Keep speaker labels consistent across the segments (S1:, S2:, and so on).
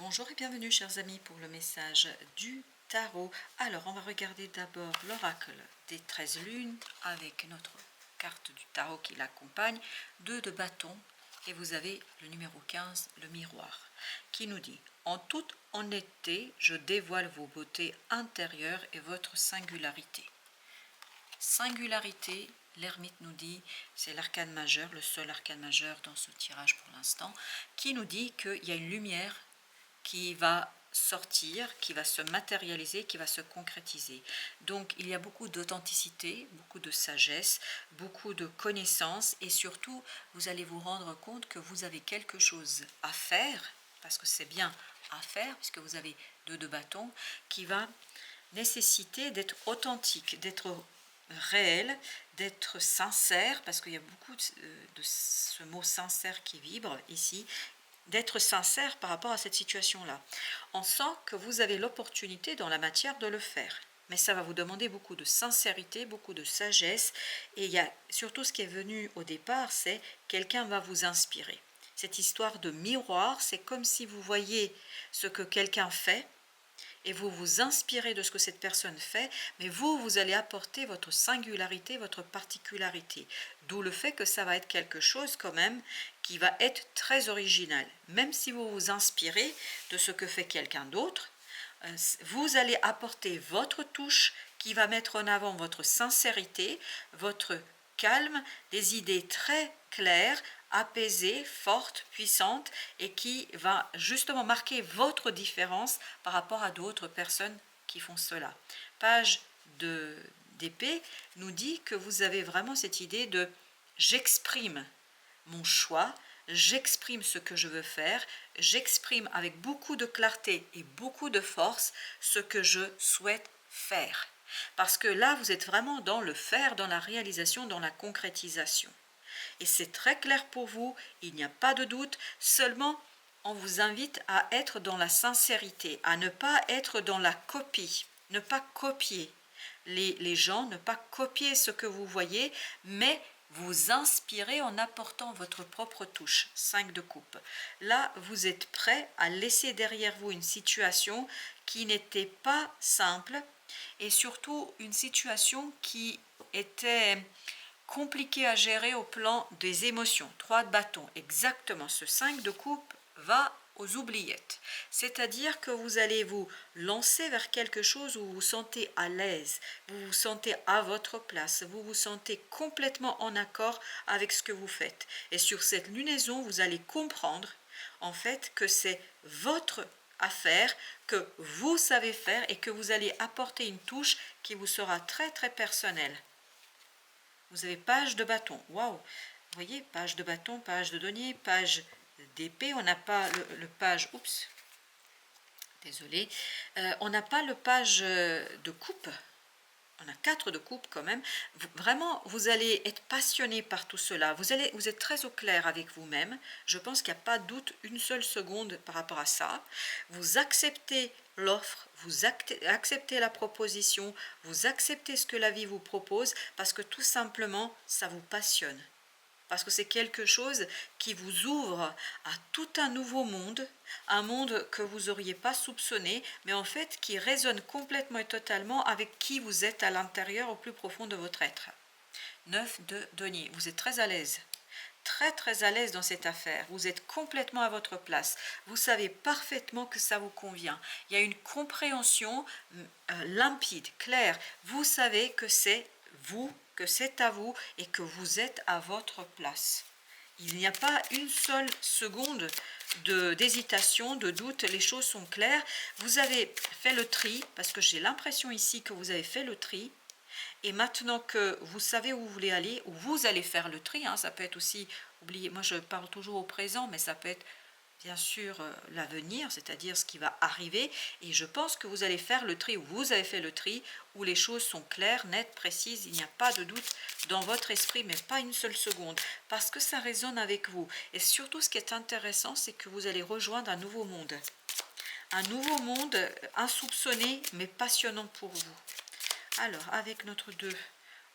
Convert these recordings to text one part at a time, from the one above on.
S1: Bonjour et bienvenue chers amis pour le message du tarot. Alors on va regarder d'abord l'oracle des 13 lunes avec notre carte du tarot qui l'accompagne, 2 de bâton et vous avez le numéro 15, le miroir, qui nous dit: en toute honnêteté, je dévoile vos beautés intérieures et votre singularité. Singularité, l'ermite nous dit, c'est l'arcane majeur, le seul arcane majeur dans ce tirage pour l'instant, qui nous dit qu'il y a une lumière qui va sortir, qui va se matérialiser, qui va se concrétiser. Donc il y a beaucoup d'authenticité, beaucoup de sagesse, beaucoup de connaissances et surtout vous allez vous rendre compte que vous avez quelque chose à faire, parce que c'est bien à faire, puisque vous avez 2 de bâton, qui va nécessiter d'être authentique, d'être réel, d'être sincère, parce qu'il y a beaucoup de ce mot sincère qui vibre ici, d'être sincère par rapport à cette situation-là. On sent que vous avez l'opportunité dans la matière de le faire, mais ça va vous demander beaucoup de sincérité, beaucoup de sagesse, et il y a surtout ce qui est venu au départ, c'est quelqu'un va vous inspirer. Cette histoire de miroir, c'est comme si vous voyez ce que quelqu'un fait, et vous vous inspirez de ce que cette personne fait, mais vous allez apporter votre singularité, votre particularité. D'où le fait que ça va être quelque chose quand même qui va être très original. Même si vous vous inspirez de ce que fait quelqu'un d'autre, vous allez apporter votre touche qui va mettre en avant votre sincérité, votre calme, des idées très claires, apaisée, forte, puissante et qui va justement marquer votre différence par rapport à d'autres personnes qui font cela. Page d'épée nous dit que vous avez vraiment cette idée de j'exprime mon choix, j'exprime ce que je veux faire, j'exprime avec beaucoup de clarté et beaucoup de force ce que je souhaite faire. Parce que là, vous êtes vraiment dans le faire, dans la réalisation, dans la concrétisation. Et c'est très clair pour vous, il n'y a pas de doute, seulement on vous invite à être dans la sincérité, à ne pas être dans la copie, ne pas copier les gens, ne pas copier ce que vous voyez, mais vous inspirer en apportant votre propre touche. 5 de coupe. Là, vous êtes prêt à laisser derrière vous une situation qui n'était pas simple et surtout une situation qui était compliqué à gérer au plan des émotions. 3 de bâton, exactement. Ce 5 de coupe va aux oubliettes. C'est-à-dire que vous allez vous lancer vers quelque chose où vous vous sentez à l'aise, vous vous sentez à votre place, vous vous sentez complètement en accord avec ce que vous faites. Et sur cette lunaison, vous allez comprendre en fait que c'est votre affaire, que vous savez faire et que vous allez apporter une touche qui vous sera très très personnelle. Vous avez page de bâton. Waouh! Vous voyez, page de bâton, page de denier, page d'épée. On n'a pas le page. Oups! Désolé. On n'a pas le page de coupe. On a 4 de coupe quand même. Vraiment, vous allez être passionné par tout cela. Vous êtes très au clair avec vous-même. Je pense qu'il n'y a pas de doute une seule seconde par rapport à ça. Vous acceptez l'offre, vous acceptez la proposition, vous acceptez ce que la vie vous propose parce que tout simplement, ça vous passionne. Parce que c'est quelque chose qui vous ouvre à tout un nouveau monde, un monde que vous n'auriez pas soupçonné, mais en fait qui résonne complètement et totalement avec qui vous êtes à l'intérieur, au plus profond de votre être. 9 de denier, vous êtes très à l'aise. Très très à l'aise dans cette affaire, vous êtes complètement à votre place, vous savez parfaitement que ça vous convient, il y a une compréhension limpide, claire, vous savez que c'est vous, que c'est à vous et que vous êtes à votre place. Il n'y a pas une seule seconde d'hésitation, de doute, les choses sont claires, vous avez fait le tri, parce que j'ai l'impression ici que vous avez fait le tri. Et maintenant que vous savez où vous voulez aller, où vous allez faire le tri, ça peut être aussi, oubliez, moi je parle toujours au présent, mais ça peut être bien sûr l'avenir, c'est-à-dire ce qui va arriver. Et je pense que vous allez faire le tri, ou vous avez fait le tri, où les choses sont claires, nettes, précises, il n'y a pas de doute dans votre esprit, mais pas une seule seconde, parce que ça résonne avec vous. Et surtout, ce qui est intéressant, c'est que vous allez rejoindre un nouveau monde. Un nouveau monde insoupçonné, mais passionnant pour vous. Alors, avec notre 2,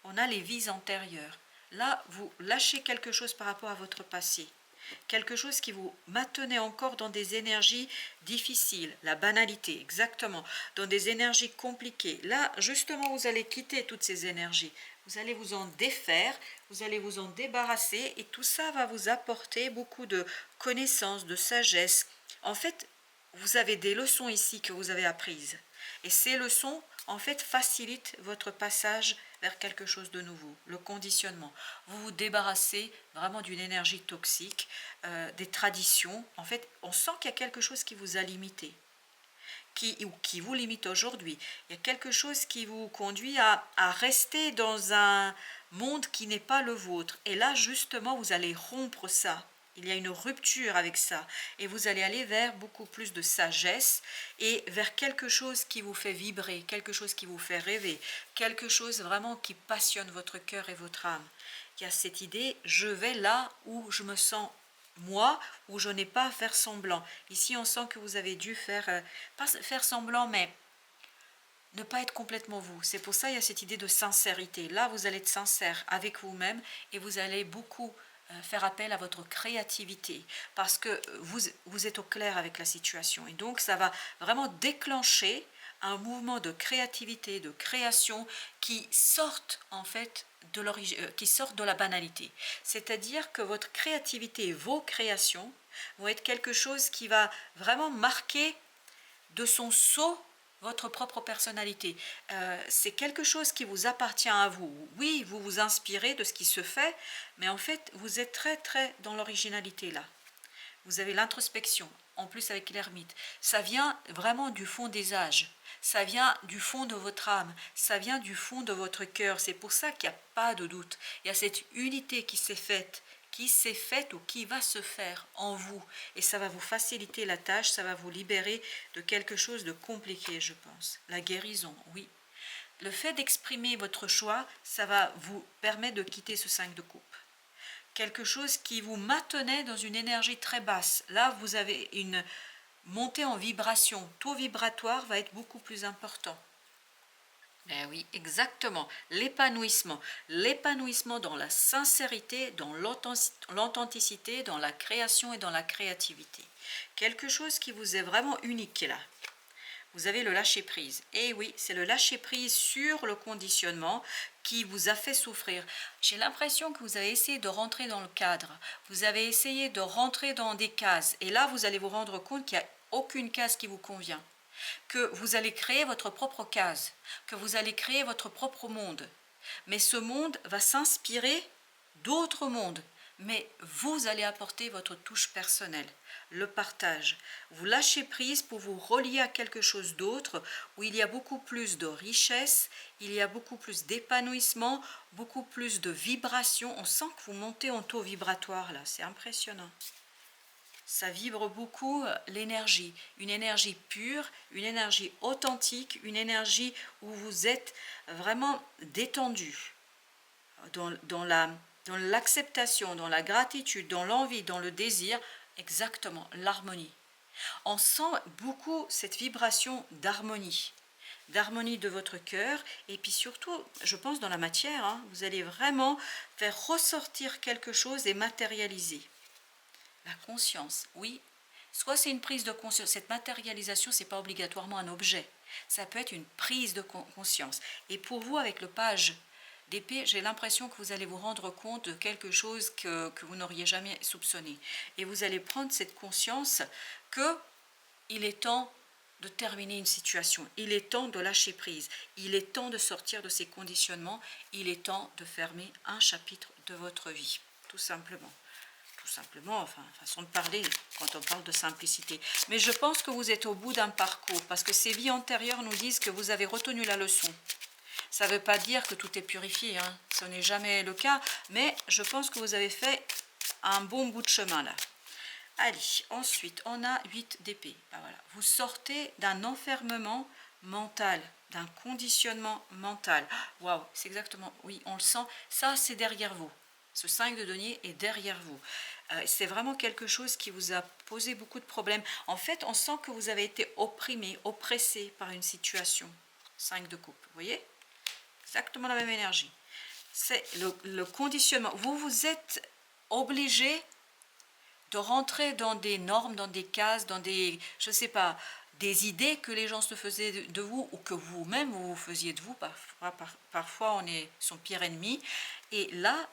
S1: on a les vies antérieures. Là, vous lâchez quelque chose par rapport à votre passé. quelque chose qui vous maintenait encore dans des énergies difficiles, la banalité, exactement, dans des énergies compliquées. Là, justement, vous allez quitter toutes ces énergies. Vous allez vous en défaire, vous allez vous en débarrasser et tout ça va vous apporter beaucoup de connaissances, de sagesse. En fait, vous avez des leçons ici que vous avez apprises. Et ces leçons, en fait, facilitent votre passage vers quelque chose de nouveau, le conditionnement. Vous vous débarrassez vraiment d'une énergie toxique, des traditions. En fait, on sent qu'il y a quelque chose qui vous a limité, qui vous limite aujourd'hui. Il y a quelque chose qui vous conduit à rester dans un monde qui n'est pas le vôtre. Et là, justement, vous allez rompre ça. Il y a une rupture avec ça. Et vous allez aller vers beaucoup plus de sagesse et vers quelque chose qui vous fait vibrer, quelque chose qui vous fait rêver, quelque chose vraiment qui passionne votre cœur et votre âme. Il y a cette idée, je vais là où je me sens moi, où je n'ai pas à faire semblant. Ici, on sent que vous avez dû faire, pas faire semblant, mais ne pas être complètement vous. C'est pour ça qu'il y a cette idée de sincérité. Là, vous allez être sincère avec vous-même et vous allez beaucoup faire appel à votre créativité parce que vous êtes au clair avec la situation. Et donc, ça va vraiment déclencher un mouvement de créativité, de création qui sortent en fait qui sortent de la banalité. C'est-à-dire que votre créativité et vos créations vont être quelque chose qui va vraiment marquer de son sceau votre propre personnalité. C'est quelque chose qui vous appartient à vous. Oui, vous vous inspirez de ce qui se fait, mais en fait, vous êtes très très dans l'originalité là. Vous avez l'introspection, en plus avec l'ermite. Ça vient vraiment du fond des âges. Ça vient du fond de votre âme. Ça vient du fond de votre cœur. C'est pour ça qu'il n'y a pas de doute. Il y a cette unité qui s'est faite ou qui va se faire en vous. Et ça va vous faciliter la tâche, ça va vous libérer de quelque chose de compliqué, je pense. La guérison, oui. Le fait d'exprimer votre choix, ça va vous permettre de quitter ce 5 de coupe. Quelque chose qui vous maintenait dans une énergie très basse. Là, vous avez une montée en vibration. Taux vibratoire va être beaucoup plus important. Ben oui, exactement. L'épanouissement. L'épanouissement dans la sincérité, dans l'authenticité, dans la création et dans la créativité. Quelque chose qui vous est vraiment unique là. Vous avez le lâcher-prise. Et oui, c'est le lâcher-prise sur le conditionnement qui vous a fait souffrir. J'ai l'impression que vous avez essayé de rentrer dans le cadre. Vous avez essayé de rentrer dans des cases. Et là, vous allez vous rendre compte qu'il n'y a aucune case qui vous convient. Que vous allez créer votre propre case. Que vous allez créer votre propre monde. Mais ce monde va s'inspirer d'autres mondes. Mais vous allez apporter votre touche personnelle, le partage. Vous lâchez prise pour vous relier à quelque chose d'autre où il y a beaucoup plus de richesse, il y a beaucoup plus d'épanouissement, beaucoup plus de vibration. On sent que vous montez en taux vibratoire là, c'est impressionnant. Ça vibre beaucoup l'énergie, une énergie pure, une énergie authentique, une énergie où vous êtes vraiment détendu dans l'acceptation, dans la gratitude, dans l'envie, dans le désir, exactement, l'harmonie. On sent beaucoup cette vibration d'harmonie de votre cœur, et puis surtout, je pense dans la matière, hein, vous allez vraiment faire ressortir quelque chose et matérialiser. La conscience, oui. Soit c'est une prise de conscience, cette matérialisation, ce n'est pas obligatoirement un objet. Ça peut être une prise de conscience. Et pour vous, avec le page d'épée, j'ai l'impression que vous allez vous rendre compte de quelque chose que vous n'auriez jamais soupçonné. Et vous allez prendre cette conscience qu'il est temps de terminer une situation. Il est temps de lâcher prise. Il est temps de sortir de ces conditionnements. Il est temps de fermer un chapitre de votre vie, tout simplement. Tout simplement, enfin, façon de parler quand on parle de simplicité. Mais je pense que vous êtes au bout d'un parcours, parce que ces vies antérieures nous disent que vous avez retenu la leçon. Ça ne veut pas dire que tout est purifié, hein. Ce n'est jamais le cas, mais je pense que vous avez fait un bon bout de chemin là. Allez, ensuite, on a 8 d'épée. Ben voilà. Vous sortez d'un enfermement mental, d'un conditionnement mental. Waouh, c'est exactement, oui, on le sent, ça c'est derrière vous. Ce 5 de denier est derrière vous. C'est vraiment quelque chose qui vous a posé beaucoup de problèmes. En fait, on sent que vous avez été opprimé, oppressé par une situation. 5 de coupe, vous voyez? Exactement la même énergie. C'est le conditionnement. Vous êtes obligé de rentrer dans des normes, dans des cases, dans des, je sais pas, des idées que les gens se faisaient de vous ou que vous-même vous faisiez de vous. Parfois on est son pire ennemi. Et là,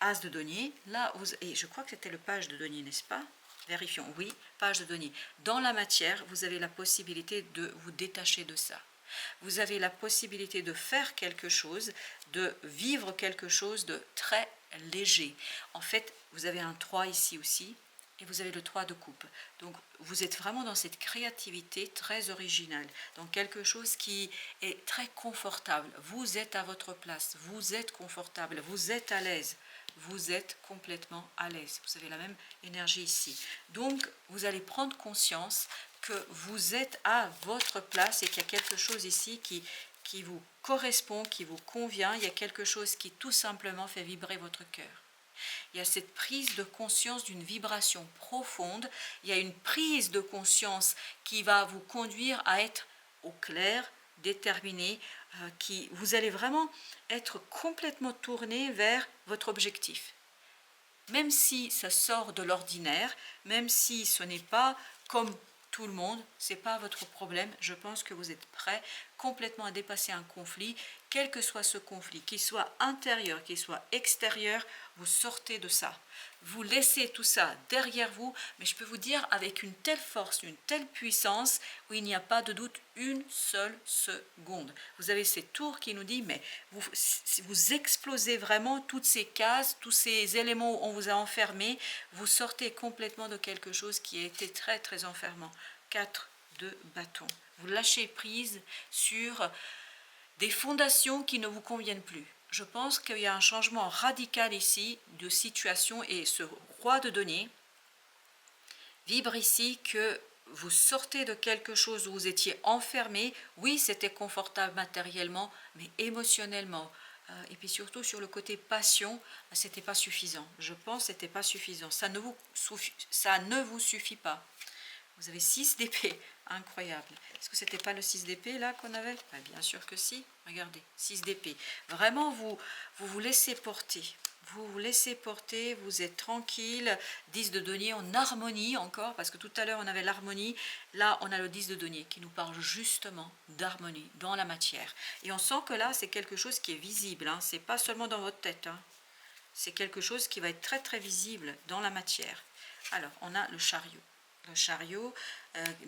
S1: As de denier, là, et je crois que c'était le page de denier, n'est-ce pas? Vérifions, oui, page de denier. Dans la matière, vous avez la possibilité de vous détacher de ça. Vous avez la possibilité de faire quelque chose, de vivre quelque chose de très léger. En fait, vous avez un 3 ici aussi, et vous avez le 3 de coupe. Donc, vous êtes vraiment dans cette créativité très originale, dans quelque chose qui est très confortable. Vous êtes à votre place, vous êtes confortable, vous êtes à l'aise. Vous êtes complètement à l'aise. Vous avez la même énergie ici. Donc, vous allez prendre conscience que vous êtes à votre place et qu'il y a quelque chose ici qui vous correspond, qui vous convient. Il y a quelque chose qui tout simplement fait vibrer votre cœur. Il y a cette prise de conscience d'une vibration profonde. Il y a une prise de conscience qui va vous conduire à être au clair, déterminé, vous allez vraiment être complètement tourné vers votre objectif. Même si ça sort de l'ordinaire, même si ce n'est pas comme tout le monde, ce n'est pas votre problème, je pense que vous êtes prêt complètement à dépasser un conflit, quel que soit ce conflit, qu'il soit intérieur, qu'il soit extérieur, vous sortez de ça. Vous laissez tout ça derrière vous, mais je peux vous dire avec une telle force, une telle puissance, où il n'y a pas de doute une seule seconde. Vous avez cette tour qui nous dit, mais vous explosez vraiment toutes ces cases, tous ces éléments où on vous a enfermé, vous sortez complètement de quelque chose qui a été très très enfermant. 4 de bâton. Vous lâchez prise sur des fondations qui ne vous conviennent plus. Je pense qu'il y a un changement radical ici de situation et ce roi de denier vibre ici que vous sortez de quelque chose où vous étiez enfermé. Oui, c'était confortable matériellement, mais émotionnellement. Et puis surtout sur le côté passion, c'était pas suffisant. Je pense que c'était pas suffisant. Ça ne vous suffit pas. Vous avez 6 d'épée, incroyable. Est-ce que c'était pas le 6 d'épée là qu'on avait? Bien sûr que si, regardez, 6 d'épée. Vraiment, vous laissez porter. Vous vous laissez porter, vous êtes tranquille. 10 de denier en harmonie encore, parce que tout à l'heure on avait l'harmonie. Là, on a le 10 de denier qui nous parle justement d'harmonie dans la matière. Et on sent que là, c'est quelque chose qui est visible. Hein. C'est pas seulement dans votre tête. Hein. C'est quelque chose qui va être très très visible dans la matière. Alors, on a le chariot. Le chariot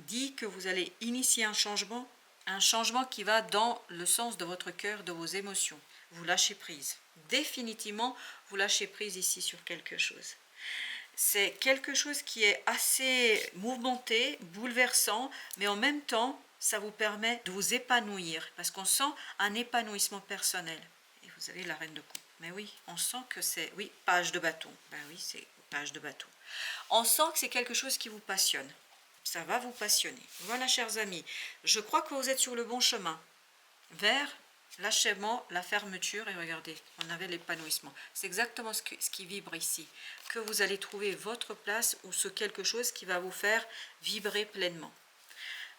S1: dit que vous allez initier un changement qui va dans le sens de votre cœur, de vos émotions. Vous lâchez prise. Définitivement, vous lâchez prise ici sur quelque chose. C'est quelque chose qui est assez mouvementé, bouleversant, mais en même temps, ça vous permet de vous épanouir, parce qu'on sent un épanouissement personnel. Et vous avez la reine de coupe. Mais oui, on sent que c'est, oui, page de bâton. Ben oui, c'est page de bâton. On sent que c'est quelque chose qui vous passionne. Ça va vous passionner. Voilà, chers amis, je crois que vous êtes sur le bon chemin vers l'achèvement, la fermeture. Et regardez, on avait l'épanouissement. C'est exactement ce qui vibre ici. Que vous allez trouver votre place ou ce quelque chose qui va vous faire vibrer pleinement.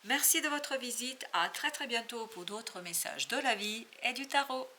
S1: Merci de votre visite. À très très bientôt pour d'autres messages de la vie et du tarot.